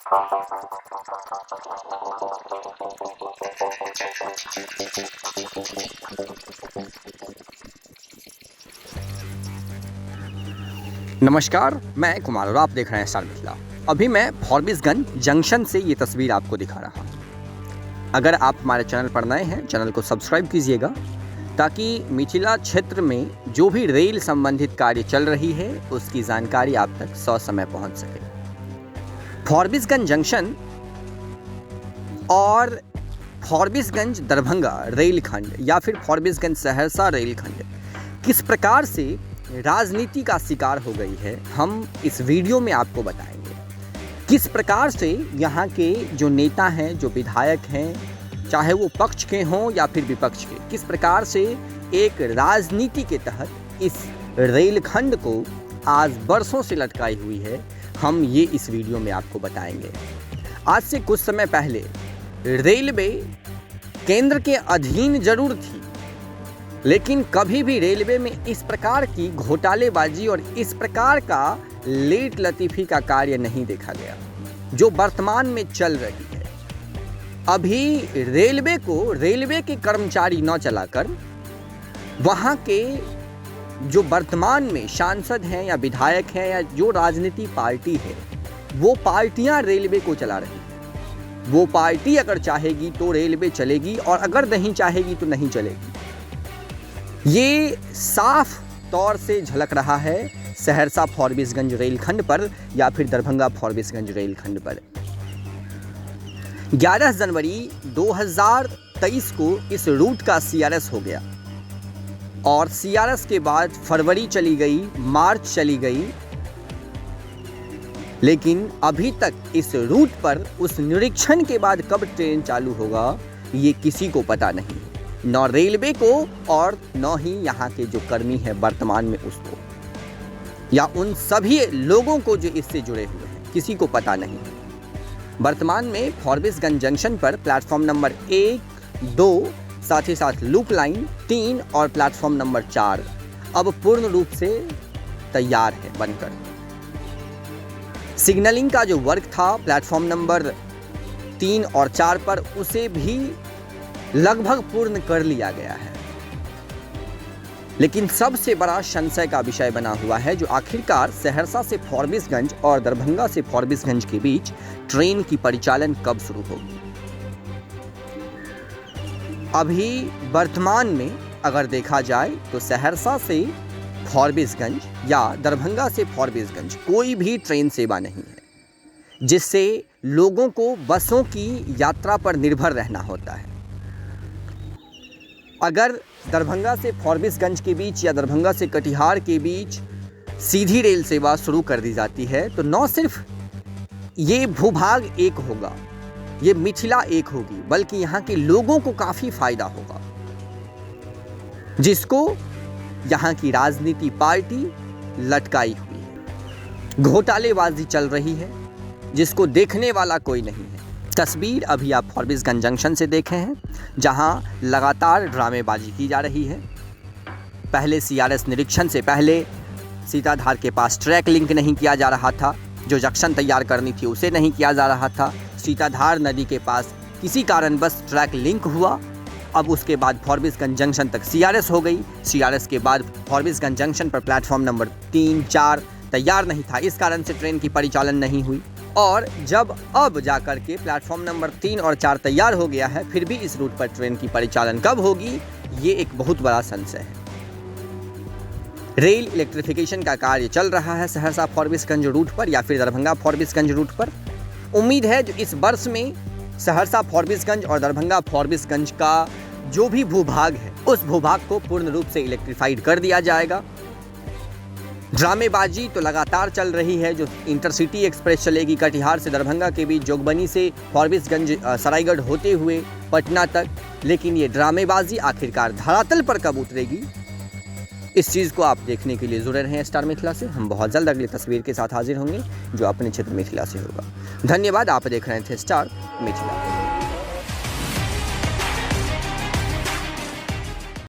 नमस्कार, मैं कुमार और आप देख रहे हैं स्टार मिथिला। अभी मैं फॉरबिसगंज जंक्शन से ये तस्वीर आपको दिखा रहा हूँ। अगर आप हमारे चैनल पर नए हैं, चैनल को सब्सक्राइब कीजिएगा ताकि मिथिला क्षेत्र में जो भी रेल संबंधित कार्य चल रही है उसकी जानकारी आप तक ससमय पहुँच सके। फॉरबिसगंज जंक्शन और फॉरबिसगंज दरभंगा रेलखंड या फिर फॉरबिसगंज सहरसा रेलखंड किस प्रकार से राजनीति का शिकार हो गई है, हम इस वीडियो में आपको बताएंगे। किस प्रकार से यहाँ के जो नेता हैं, जो विधायक हैं, चाहे वो पक्ष के हों या फिर विपक्ष के, किस प्रकार से एक राजनीति के तहत इस रेलखंड को आज बरसों से लटकाई हुई है, हम ये इस वीडियो में आपको बताएंगे। आज से कुछ समय पहले रेलवे केंद्र के अधीन जरूर थी, लेकिन कभी भी रेलवे में इस प्रकार की घोटालेबाजी और इस प्रकार का लेट लतीफ़ी का कार्य नहीं देखा गया जो वर्तमान में चल रही है। अभी रेलवे को रेलवे के कर्मचारी न चलाकर वहाँ के जो वर्तमान में सांसद हैं या विधायक हैं या जो राजनीति पार्टी है, वो पार्टियाँ रेलवे को चला रही हैं। वो पार्टी अगर चाहेगी तो रेलवे चलेगी और अगर नहीं चाहेगी तो नहीं चलेगी। ये साफ तौर से झलक रहा है सहरसा फॉरबिसगंज रेलखंड पर या फिर दरभंगा फॉरबिसगंज रेलखंड पर। 11 जनवरी 2023 को इस रूट का सीआरएस हो गया और सीआरएस के बाद फरवरी चली गई, मार्च चली गई, लेकिन अभी तक इस रूट पर उस निरीक्षण के बाद कब ट्रेन चालू होगा ये किसी को पता नहीं, न रेलवे को और न ही यहाँ के जो कर्मी हैं वर्तमान में उसको, या उन सभी लोगों को जो इससे जुड़े हुए हैं, किसी को पता नहीं। वर्तमान में फॉरबिसगंज जंक्शन पर प्लेटफॉर्म नंबर 1, 2, साथ ही साथ लूप लाइन 3 और प्लेटफॉर्म नंबर 4 अब पूर्ण रूप से तैयार है बनकर। सिग्नलिंग का जो वर्क था प्लेटफॉर्म नंबर 3 और 4 पर, उसे भी लगभग पूर्ण कर लिया गया है। लेकिन सबसे बड़ा संशय का विषय बना हुआ है जो आखिरकार सहरसा से फॉरबिसगंज और दरभंगा से फॉरबिसगंज के बीच ट्रेन की परिचालन कब शुरू होगी। अभी वर्तमान में अगर देखा जाए तो सहरसा से फॉरबिसगंज या दरभंगा से फॉरबिसगंज कोई भी ट्रेन सेवा नहीं है, जिससे लोगों को बसों की यात्रा पर निर्भर रहना होता है। अगर दरभंगा से फॉरबिसगंज के बीच या दरभंगा से कटिहार के बीच सीधी रेल सेवा शुरू कर दी जाती है तो न सिर्फ ये भूभाग एक होगा, ये मिथिला एक होगी, बल्कि यहाँ के लोगों को काफ़ी फायदा होगा, जिसको यहाँ की राजनीति पार्टी लटकाई हुई है। घोटालेबाजी चल रही है जिसको देखने वाला कोई नहीं है। तस्वीर अभी आप फॉरबिसगंज जंक्शन से देखे हैं, जहां लगातार ड्रामेबाजी की जा रही है। पहले सीआरएस निरीक्षण से पहले सीताधार के पास ट्रैक लिंक नहीं किया जा रहा था, जो जंक्शन तैयार करनी थी उसे नहीं किया जा रहा था। सीताधार नदी के पास किसी कारणवश ट्रैक लिंक हुआ, अब उसके बाद फॉरबिसगंज जंक्शन तक सीआरएस हो गई। सीआरएस के बाद फॉरबिसगंज जंक्शन पर प्लेटफॉर्म नंबर 3, 4 तैयार नहीं था, इस कारण से ट्रेन की परिचालन नहीं हुई। और जब अब जाकर के प्लेटफॉर्म नंबर 3 और 4 तैयार हो गया है, फिर भी इस रूट पर ट्रेन की परिचालन कब होगी, ये एक बहुत बड़ा संशय है। रेल इलेक्ट्रिफिकेशन का कार्य चल रहा है सहरसा फॉरबिसगंज रूट पर या फिर दरभंगा फॉरबिसगंज रूट पर। उम्मीद है जो इस वर्ष में सहरसा फॉरबिसगंज और दरभंगा फॉरबिसगंज का जो भी भूभाग है, उस भूभाग को पूर्ण रूप से इलेक्ट्रीफाइड कर दिया जाएगा। ड्रामेबाजी तो लगातार चल रही है, जो इंटरसिटी एक्सप्रेस चलेगी कटिहार से दरभंगा के बीच, जोगबनी से फॉरबिसगंज सरायगढ़ होते हुए पटना तक, लेकिन ये ड्रामेबाजी आखिरकार धरातल पर कब उतरेगी, इस चीज़ को आप देखने के लिए जुड़े रहें स्टार मिथिला से। हम बहुत जल्द अगली तस्वीर के साथ हाजिर होंगे जो अपने क्षेत्र मिथिला से होगा। धन्यवाद, आप देख रहे थे स्टार मिथिला।